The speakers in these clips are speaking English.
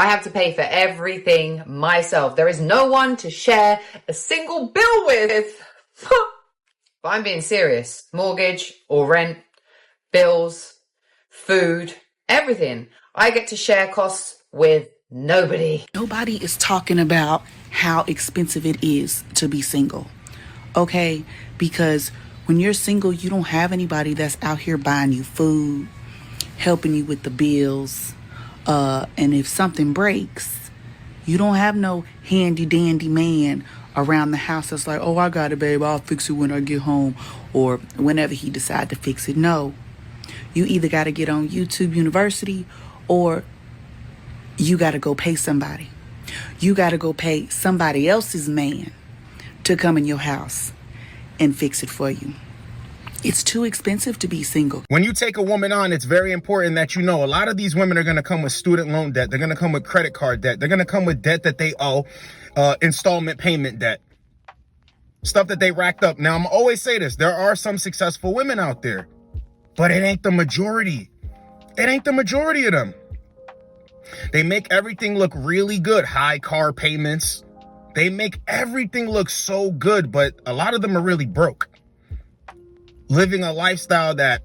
I have to pay for everything myself. There is no one to share a single bill with. But I'm being serious. Mortgage or rent, bills, food, everything. I get to share costs with nobody. Nobody is talking about how expensive it is to be single, okay? Because when you're single, you don't have anybody that's out here buying you food, helping you with the bills, and if something breaks, you don't have no handy dandy man around the house that's like, oh, I got it, babe, I'll fix it when I get home, or whenever he decide to fix it. No, you either got to get on YouTube University, or you got to go pay somebody. You got to go pay somebody else's man to come in your house and fix it for you. It's too expensive to be single. When you take a woman on, it's very important that you know a lot of these women are going to come with student loan debt. They're going to come with credit card debt. They're going to come with debt that they owe, installment payment debt, stuff that they racked up. Now, I'm always say this. There are some successful women out there, but it ain't the majority. It ain't the majority of them. They make everything look really good. High car payments. They make everything look so good, but a lot of them are really broke. Living a lifestyle that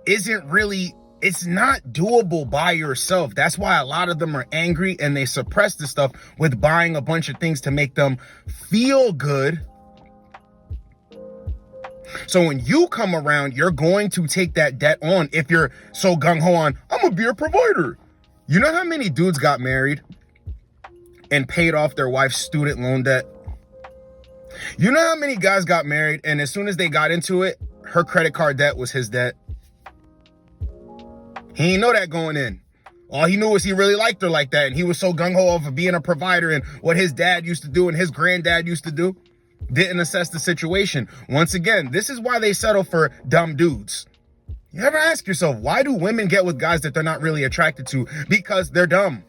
isn't really, it's not doable by yourself. That's why a lot of them are angry and they suppress the stuff with buying a bunch of things to make them feel good. So when you come around, you're going to take that debt on if you're so gung-ho on, I'm gonna be a provider. You know how many dudes got married and paid off their wife's student loan debt? You know how many guys got married and as soon as they got into it, her credit card debt was his debt? He didn't know that going in. All he knew was he really liked her like that, and he was so gung-ho over being a provider and what his dad used to do and his granddad used to do. Didn't assess the situation. Once again, this is why they settle for dumb dudes. You ever ask yourself, why do women get with guys that they're not really attracted to? Because they're dumb.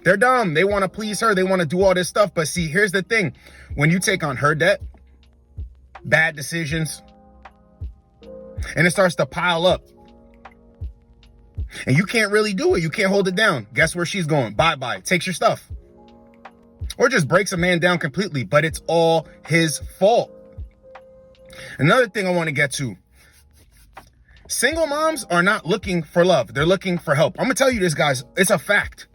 They're dumb. They want to please her. They want to do all this stuff. But see, here's the thing. When you take on her debt, bad decisions, and it starts to pile up, and you can't really do it. You can't hold it down. Guess where she's going? Bye-bye. Takes your stuff. Or just breaks a man down completely. But it's all his fault. Another thing I want to get to. Single moms are not looking for love. They're looking for help. I'm going to tell you this, guys. It's a fact.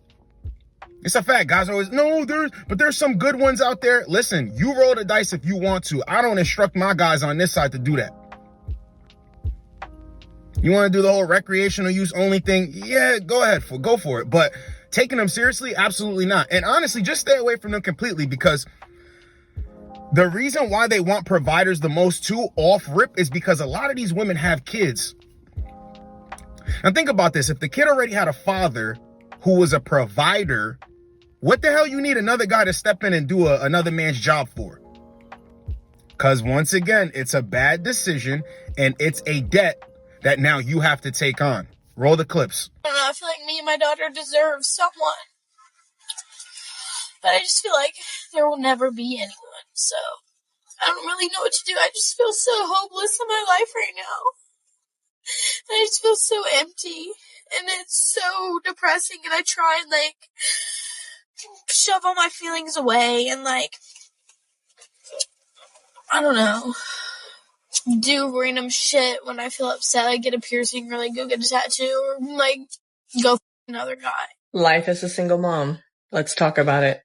It's a fact. Guys always, no, there's some good ones out there. Listen, you roll the dice if you want to. I don't instruct my guys on this side to do that. You want to do the whole recreational use only thing? Yeah, go ahead. Go for it. But taking them seriously? Absolutely not. And honestly, just stay away from them completely, because the reason why they want providers the most too off rip is because a lot of these women have kids. Now think about this. If the kid already had a father who was a provider, what the hell you need another guy to step in and do another man's job for? Because once again, it's a bad decision and it's a debt that now you have to take on. Roll the clips. I don't know, I feel like me and my daughter deserve someone. But I just feel like there will never be anyone. So I don't really know what to do. I just feel so hopeless in my life right now. I just feel so empty. And it's so depressing. And I try and shove all my feelings away and I don't know, do random shit when I feel upset. I get a piercing or go get a tattoo or go f*** another guy. Life as a single mom. Let's talk about it.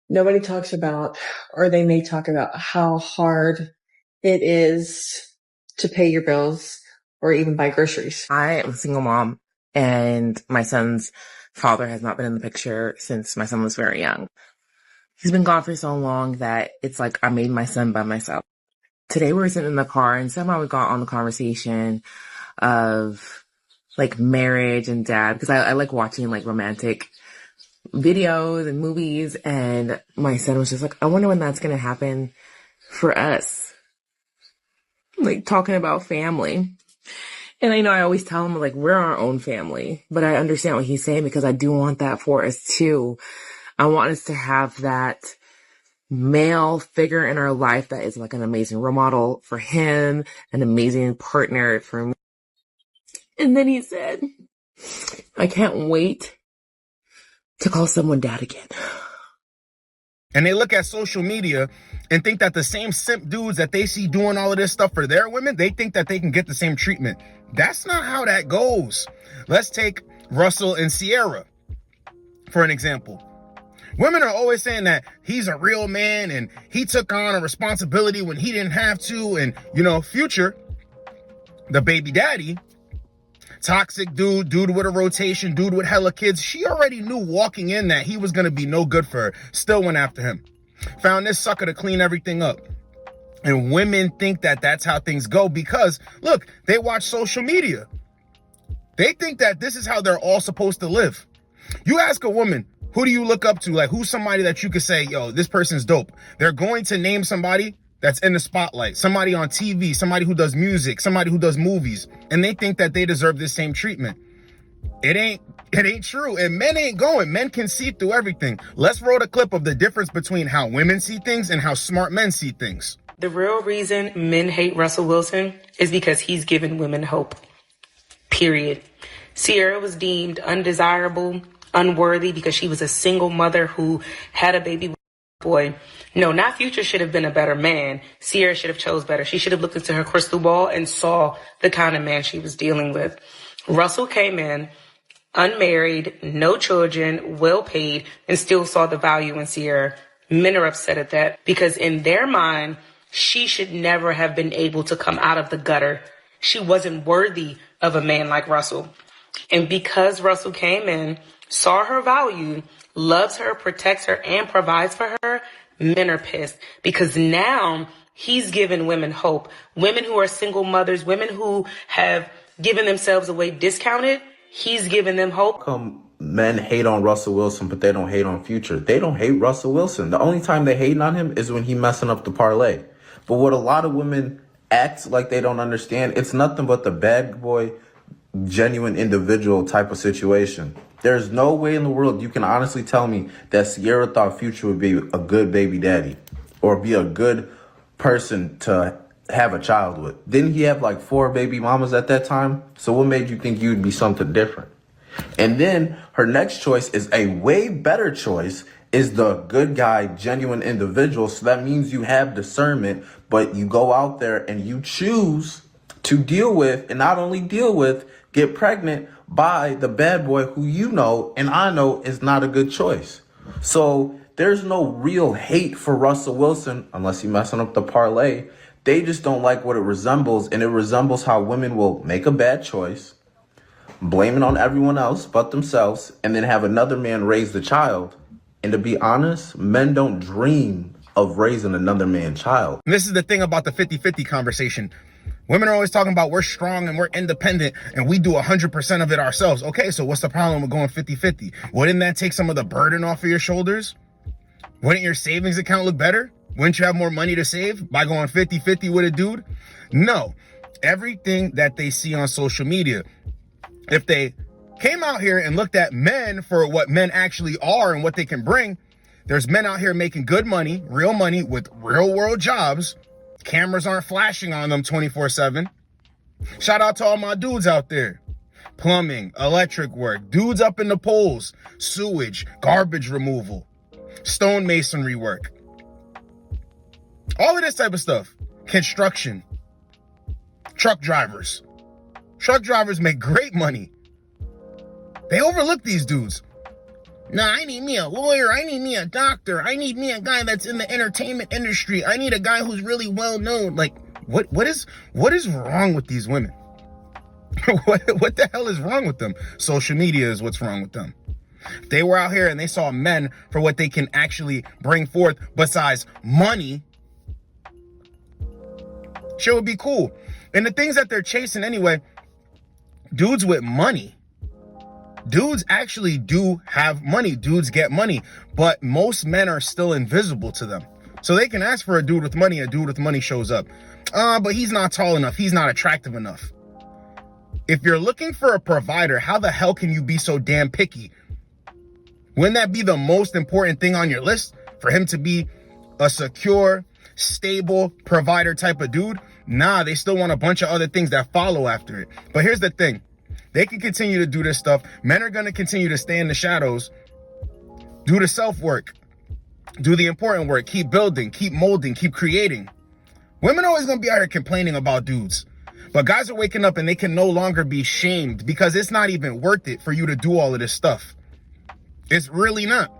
Nobody talks about, or they may talk about, how hard it is to pay your bills or even buy groceries. I am a single mom, and my son's father has not been in the picture since my son was very young. He's been gone for so long that it's like I made my son by myself. Today we were sitting in the car and somehow we got on the conversation of marriage and dad, because I like watching romantic videos and movies, and my son was just like, I wonder when that's going to happen for us. Talking about family. And I know I always tell him we're our own family, but I understand what he's saying because I do want that for us too. I want us to have that male figure in our life that is an amazing role model for him, an amazing partner for me. And then he said, I can't wait to call someone dad again. And they look at social media and think that the same simp dudes that they see doing all of this stuff for their women, they think that they can get the same treatment. That's not how that goes. Let's take Russell and Sierra for an example. Women are always saying that he's a real man and he took on a responsibility when he didn't have to. And, Future, the baby daddy, toxic dude with a rotation, dude with hella kids. She already knew walking in that he was going to be no good for her. Still went after him. Found this sucker to clean everything up. And women think that that's how things go because, look, they watch social media. They think that this is how they're all supposed to live. You ask a woman, who do you look up to? Like, who's somebody that you could say, yo, this person's dope? They're going to name somebody that's in the spotlight, somebody on TV, somebody who does music, somebody who does movies, and they think that they deserve this same treatment. It ain't true. And men ain't going. Men can see through everything. Let's roll the clip of the difference between how women see things and how smart men see things. The real reason men hate Russell Wilson is because he's given women hope. Period. Sierra was deemed undesirable, unworthy because she was a single mother who had a baby boy. No, not Future should have been a better man. Sierra should have chose better. She should have looked into her crystal ball and saw the kind of man she was dealing with. Russell came in unmarried, no children, well paid, and still saw the value in Sierra. Men are upset at that because in their mind, she should never have been able to come out of the gutter. She wasn't worthy of a man like Russell. And because Russell came in, saw her value, loves her, protects her, and provides for her, men are pissed because now he's given women hope. Women who are single mothers, women who have given themselves away discounted, he's given them hope. Men hate on Russell Wilson, but they don't hate on Future. They don't hate Russell Wilson. The only time they hate on him is when he messing up the parlay. But what a lot of women act like they don't understand, it's nothing but the bad boy, genuine individual type of situation. There's no way in the world you can honestly tell me that Sierra thought Future would be a good baby daddy or be a good person to have a child with. Didn't he have like 4 baby mamas at that time? So what made you think you'd be something different? And then her next choice is a way better choice, is the good guy, genuine individual. So that means you have discernment, but you go out there and you choose to deal with, and not only deal with, get pregnant by the bad boy who you know and I know is not a good choice. So there's no real hate for Russell Wilson unless he's messing up the parlay. They just don't like what it resembles, and it resembles how women will make a bad choice, blame it on everyone else but themselves, and then have another man raise the child. And to be honest, men don't dream of raising another man's child. And this is the thing about the 50-50 conversation. Women are always talking about we're strong and we're independent and we do 100% of it ourselves. Okay, so what's the problem with going 50-50? Wouldn't that take some of the burden off of your shoulders? Wouldn't your savings account look better? Wouldn't you have more money to save by going 50-50 with a dude? No. Everything that they see on social media, if they came out here and looked at men for what men actually are and what they can bring, there's men out here making good money, real money with real world jobs. Cameras aren't flashing on them 24/7. Shout out to all my dudes out there. Plumbing, electric work, dudes up in the poles, sewage, garbage removal, stonemasonry work. All of this type of stuff. Construction. Truck drivers. Truck drivers make great money. They overlook these dudes. Nah, I need me a lawyer. I need me a doctor. I need me a guy that's in the entertainment industry. I need a guy who's really well known. Like, what is wrong with these women? What the hell is wrong with them? Social media is what's wrong with them. If they were out here and they saw men for what they can actually bring forth besides money, shit would be cool. And the things that they're chasing anyway, dudes with money. Dudes actually do have money. Dudes get money. But most men are still invisible to them. So they can ask for a dude with money. A dude with money shows up. But he's not tall enough. He's not attractive enough. If you're looking for a provider, how the hell can you be so damn picky? Wouldn't that be the most important thing on your list? For him to be a secure, stable provider type of dude? Nah, they still want a bunch of other things that follow after it. But here's the thing. They can continue to do this stuff. Men are going to continue to stay in the shadows, do the self-work, do the important work, keep building, keep molding, keep creating. Women are always going to be out here complaining about dudes. But guys are waking up and they can no longer be shamed because it's not even worth it for you to do all of this stuff. It's really not.